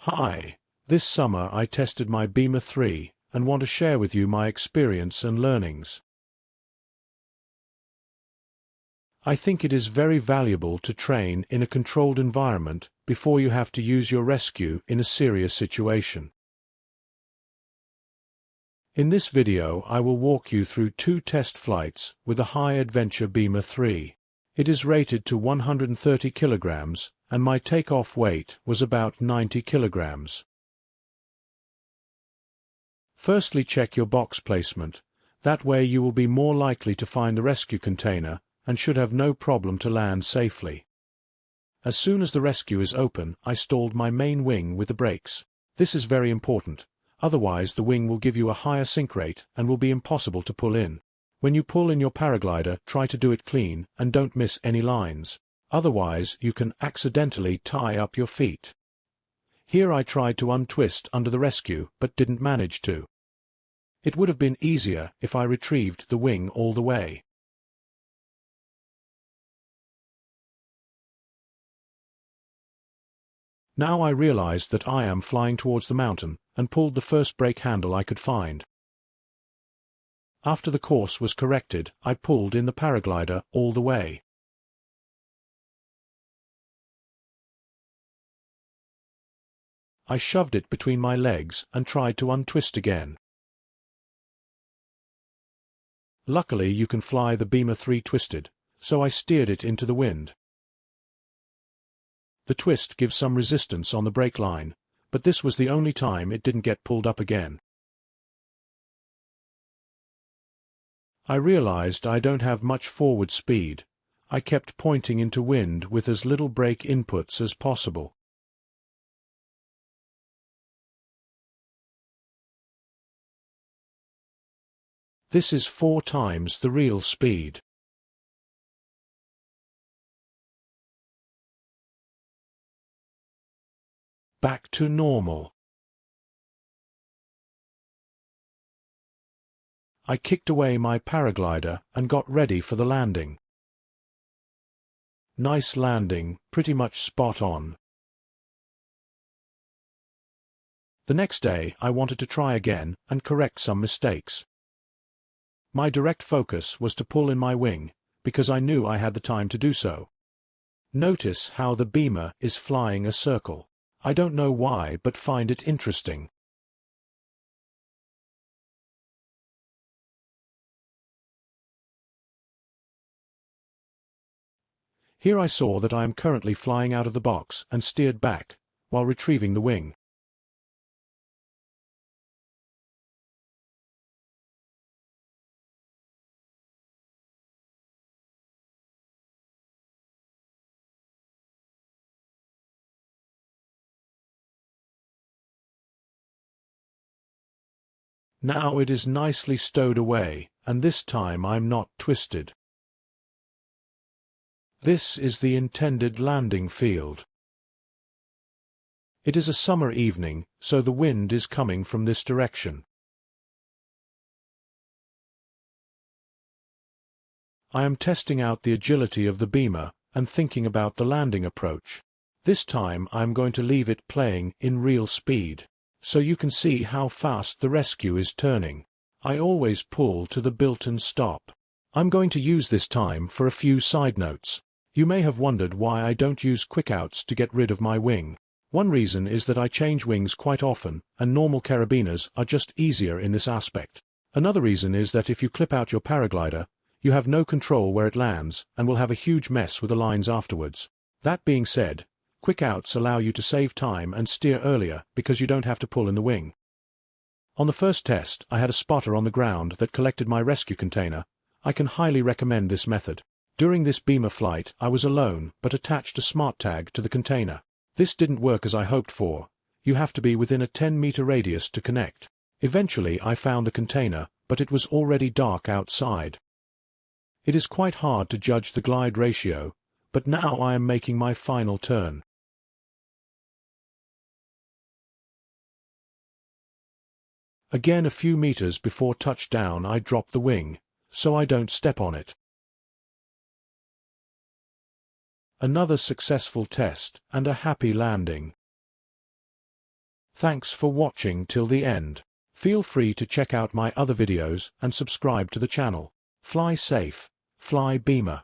Hi, this summer I tested my Beamer 3 and want to share with you my experience and learnings. I think it is very valuable to train in a controlled environment before you have to use your rescue in a serious situation. In this video I will walk you through 2 test flights with a high-adventure Beamer 3. It is rated to 130 kilograms and my takeoff weight was about 90 kilograms. Firstly, check your box placement. That way you will be more likely to find the rescue container and should have no problem to land safely. As soon as the rescue is open, I stalled my main wing with the brakes. This is very important. Otherwise the wing will give you a higher sink rate and will be impossible to pull in. When you pull in your paraglider, try to do it clean and don't miss any lines. Otherwise you can accidentally tie up your feet. Here I tried to untwist under the rescue but didn't manage to. It would have been easier if I retrieved the wing all the way. Now I realized that I am flying towards the mountain and pulled the first brake handle I could find. After the course was corrected, I pulled in the paraglider all the way. I shoved it between my legs and tried to untwist again. Luckily you can fly the Beamer 3 twisted, so I steered it into the wind. The twist gives some resistance on the brake line, but this was the only time it didn't get pulled up again. I realized I don't have much forward speed. I kept pointing into wind with as little brake inputs as possible. This is 4 times the real speed. Back to normal. I kicked away my paraglider and got ready for the landing. Nice landing, pretty much spot on. The next day I wanted to try again and correct some mistakes. My direct focus was to pull in my wing, because I knew I had the time to do so. Notice how the Beamer is flying a circle. I don't know why but find it interesting. Here I saw that I am currently flying out of the box and steered back, while retrieving the wing. Now it is nicely stowed away, and this time I'm not twisted. This is the intended landing field. It is a summer evening, so the wind is coming from this direction. I am testing out the agility of the Beamer and thinking about the landing approach. This time I am going to leave it playing in real speed, so you can see how fast the rescue is turning. I always pull to the built-in stop. I'm going to use this time for a few side notes. You may have wondered why I don't use quickouts to get rid of my wing. One reason is that I change wings quite often, and normal carabiners are just easier in this aspect. Another reason is that if you clip out your paraglider, you have no control where it lands and will have a huge mess with the lines afterwards. That being said, quickouts allow you to save time and steer earlier because you don't have to pull in the wing. On the first test, I had a spotter on the ground that collected my rescue container. I can highly recommend this method. During this Beamer flight, I was alone but attached a smart tag to the container. This didn't work as I hoped for. You have to be within a 10-meter radius to connect. Eventually I found the container, but it was already dark outside. It is quite hard to judge the glide ratio, but now I am making my final turn. Again, a few meters before touchdown I drop the wing, so I don't step on it. Another successful test and a happy landing. Thanks for watching till the end. Feel free to check out my other videos and subscribe to the channel. Fly safe, fly Beamer.